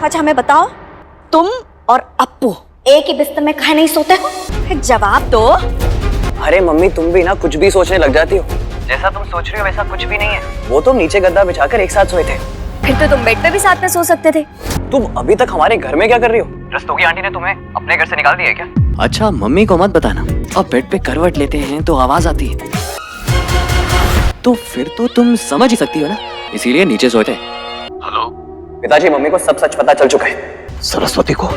अच्छा हमें बताओ, तुम और अप्पू एक ही बिस्तर में काहे नहीं सोते हो? फिर जवाब दो। अरे मम्मी, तुम भी ना कुछ भी सोचने लग जाती हो। जैसा तुम सोच रही हो वैसा कुछ भी नहीं है। वो तो नीचे गद्दा बिछाकर एक साथ सोए थे। फिर तो तुम बेड पे भी साथ में सो सकते थे। तुम अभी तक हमारे घर में क्या कर रही हो? रस्तोगी आंटी ने तुम्हें अपने घर से निकाल दिया है क्या? अच्छा, मम्मी को मत बताना। अब बेड पे करवट लेते हैं तो आवाज आती है। तो फिर तो तुम समझ ही सकती हो ना, इसीलिए नीचे सोते हैं। हेलो पिताजी, मम्मी को सब सच पता चल चुका है। सरस्वती को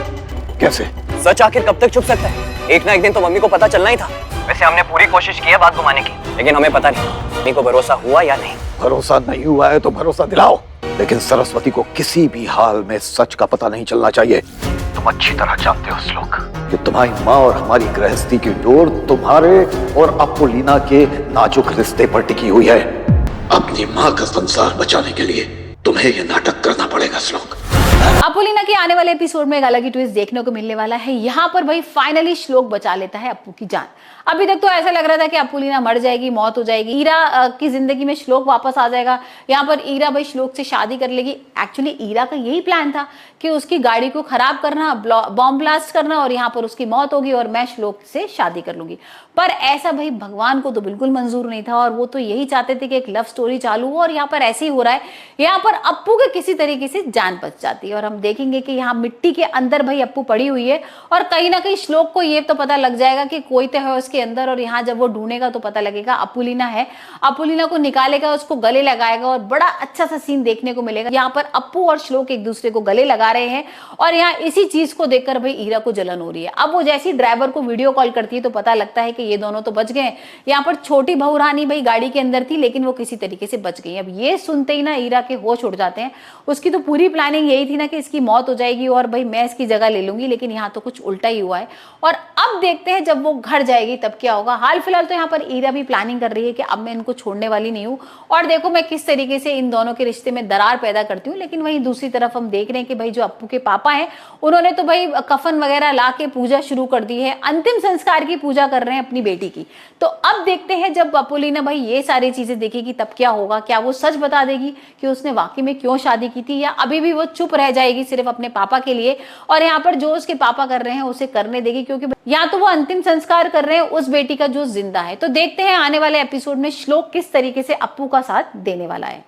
कैसे? सच आखिर कब तक छुप सकता है? एक ना एक दिन तो मम्मी को पता चलना ही था। वैसे हमने पूरी कोशिश की है बात घुमाने की, लेकिन हमें पता नहीं मम्मी को भरोसा हुआ या नहीं। भरोसा नहीं हुआ है तो भरोसा दिलाओ, लेकिन सरस्वती को किसी भी हाल में सच का पता नहीं चलना चाहिए। तुम अच्छी तरह जानते हो श्लोक कि तुम्हारी माँ और हमारी गृहस्थी की डोर तुम्हारे और अप्पोलिना के नाजुक रिश्ते पर टिकी हुई है। अपनी माँ का संसार बचाने के लिए तुम्हें ये नाटक करना पड़ेगा श्लोक। अप्पोलिना के आने वाले एपिसोड में एक अलग ही ट्विस्ट देखने को मिलने वाला है। यहाँ पर भाई फाइनली श्लोक बचा लेता है अप्पू की जान। अभी तक तो ऐसा लग रहा था कि अप्पोलिना मर जाएगी, मौत हो जाएगी, ईरा की जिंदगी में श्लोक वापस आ जाएगा, यहाँ पर ईरा भाई श्लोक से शादी कर लेगी। एक्चुअली ईरा का यही प्लान था कि उसकी गाड़ी को खराब करना, बॉम्ब ब्लास्ट करना और यहाँ पर उसकी मौत होगी और मैं श्लोक से शादी कर लूंगी। पर ऐसा भाई भगवान को तो बिल्कुल मंजूर नहीं था और वो तो यही चाहते थे कि एक लव स्टोरी चालू हो और यहाँ पर ऐसे ही हो रहा है। यहाँ पर अप्पू के किसी तरीके से जान बच जाती है और हम देखेंगे कि यहाँ मिट्टी के अंदर भाई अप्पू पड़ी हुई है और कहीं ना कहीं श्लोक को ये तो पता लग जाएगा कि कोई तो है उसके अंदर और यहाँ जब वो ढूंढेगा तो पता लगेगा अप्पोलिना है। अप्पोलिना को निकालेगा, उसको गले लगाएगा और बड़ा अच्छा सा सीन देखने को मिलेगा। यहाँ पर अप्पू और श्लोक एक दूसरे को गले लगा रहे हैं और यहाँ इसी चीज को देखकर भाई ईरा को जलन हो रही है। अब वो जैसी ड्राइवर को वीडियो कॉल करती है तो पता लगता है कि ये दोनों तो बच गए। यहाँ पर छोटी बहू रानी भाई गाड़ी के अंदर थी लेकिन वो किसी तरीके से बच गई। अब ये सुनते ही ना ईरा के होश उड़ जाते हैं। उसकी तो पूरी प्लानिंग यही थी ना कि इसकी मौत हो जाएगी और भाई मैं इसकी जगह ले लूंगी, लेकिन यहाँ तो कुछ उल्टा ही हुआ है। और अब देखते हैं जब वो घर जाएगी तब क्या होगा। हाल फिलहाल तो यहाँ पर ईरा भी प्लानिंग कर रही है कि अब मैं इनको छोड़ने वाली नहीं हूँ और देखो मैं किस तरीके से इन दोनों के रिश्ते में दरार पैदा करती हूँ। लेकिन वहीं दूसरी तरफ हम देख रहे हैं कि भाई जो अप्पू के पापा हैं उन्होंने तो भाई कफन वगैरह ला के पूजा शुरू कर दी है, अंतिम संस्कार की पूजा कर रहे हैं अपनी बेटी की। तो अब देखते हैं जब अप्पोलिना भाई ये सारी चीजें देखेगी तब क्या होगा। क्या वो सच बता देगी कि उसने वाकई में क्यों शादी की थी या अभी भी वो चुप रह जाएगी सिर्फ अपने पापा के लिए और यहाँ पर जो उसके पापा कर रहे हैं उसे करने देगी, क्योंकि या तो वो अंतिम संस्कार कर रहे हैं उस बेटी का जो जिंदा है। तो देखते हैं आने वाले एपिसोड में श्लोक किस तरीके से अप्पू का साथ देने वाला है।